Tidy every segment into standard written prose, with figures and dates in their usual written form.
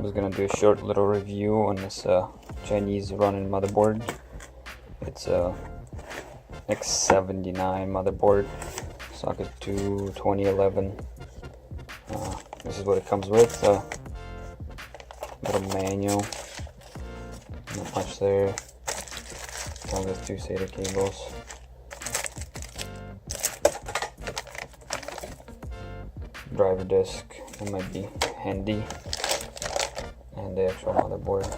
was gonna do a short little review on this Chinese running motherboard. It's a x79 motherboard, socket 2 2011. This is what it comes with. Little manual, not much there. Comes with 2 SATA cables. Driver disc, it might be handy, and the actual motherboard.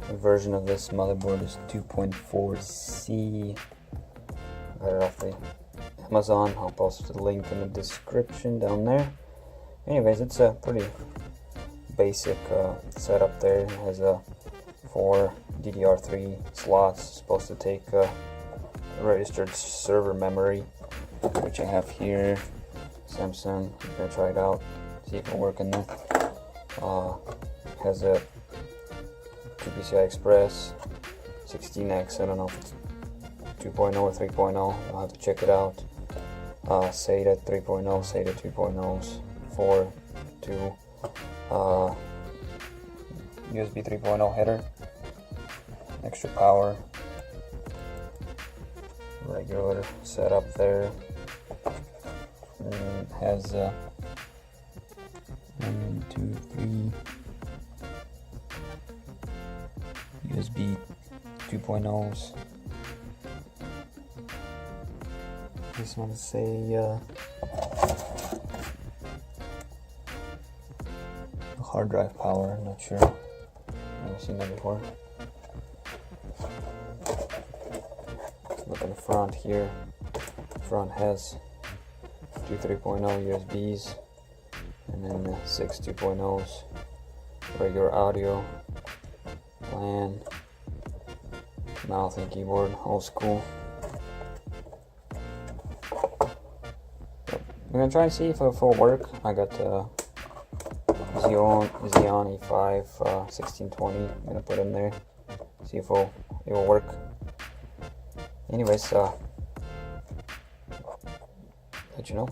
The version of this motherboard is 2.4C. Got it off the Amazon. I'll post the link in the description down there. Anyways, it's a pretty basic setup there. It has 4 DDR3 slots, supposed to take registered server memory, which I have here. Samsung, I'm gonna try it out, see if it'll work in there. Has a PCI Express 16X, I don't know if it's 2.0 or 3.0, I'll have to check it out. SATA 3.0, SATA 2.0s, 4, 2, USB 3.0 header, extra power, regular setup there, and has 1, 2, 3 USB 2.0s. Just want to say hard drive power, I'm not sure, never seen that before. Look at the front here. The front has 2 3.0 USBs and then 6 2.0s, regular audio, LAN, mouse and keyboard, old school. I'm gonna try and see if it'll work. I got Xeon E5 1620. I'm gonna put in there, see if it will work. Anyways, let you know.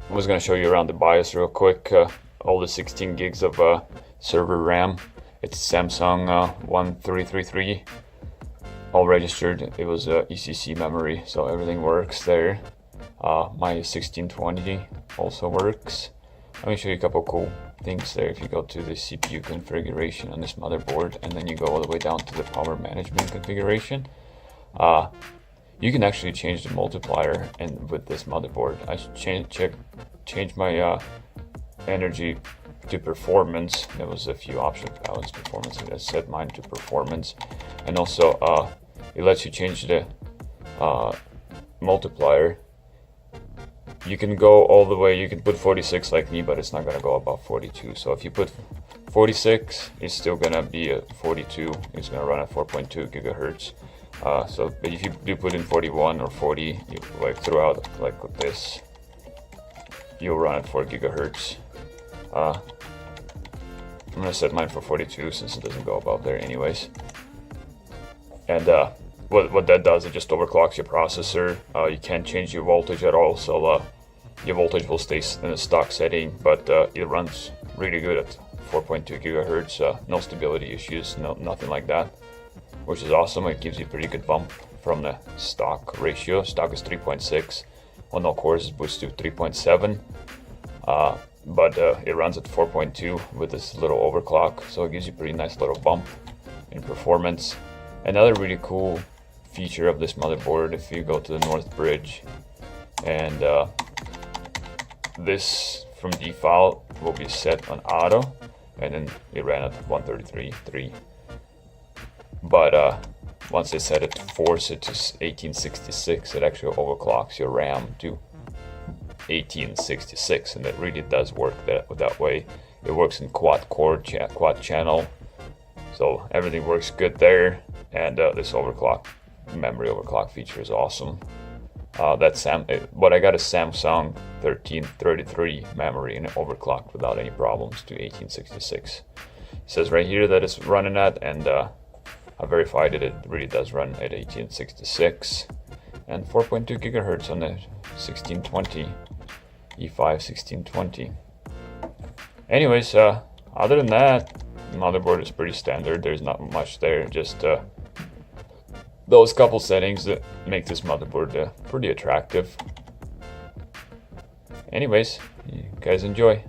I was gonna show you around the BIOS real quick. All the 16 gigs of server RAM. It's Samsung 1333. All registered. It was ECC memory, so everything works there. My 1620 also works. Let me show you a couple cool things there. If you go to the CPU configuration on this motherboard and then you go all the way down to the power management configuration, you can actually change the multiplier. And with this motherboard, I change my energy to performance. There was a few options: balance, performance, and I set mine to performance. And also it lets you change the multiplier. You can go all the way, you can put 46 like me, but it's not gonna go above 42. So if you put 46, it's still gonna be at 42. It's gonna run at 4.2 gigahertz. But if you do put in 41 or 40, you like throughout, like with this, you'll run at 4 gigahertz. I'm gonna set mine for 42 since it doesn't go above there anyways. And what that does, it just overclocks your processor. You can't change your voltage at all, so your voltage will stay in a stock setting, but it runs really good at 4.2 gigahertz. No stability issues, nothing like that, which is awesome. It gives you a pretty good bump from the stock ratio. Stock is 3.6. On all cores, it boosts to 3.7. But it runs at 4.2 with this little overclock, so it gives you a pretty nice little bump in performance. Another really cool feature of this motherboard, if you go to the North Bridge, and this from default will be set on auto, and then it ran at 133.3. But once they set it to force it to 1866, it actually overclocks your RAM to 1866, and it really does work that way. It works in quad channel, so everything works good there. And this memory overclock feature is awesome. But I got a Samsung 1333 memory and overclocked without any problems to 1866. It says right here that it's running at, and I verified it. It really does run at 1866 and 4.2 gigahertz on the 1620 E5 1620. Anyways, other than that, the motherboard is pretty standard. There's not much there, just those couple settings that make this motherboard pretty attractive. Anyways, you guys enjoy.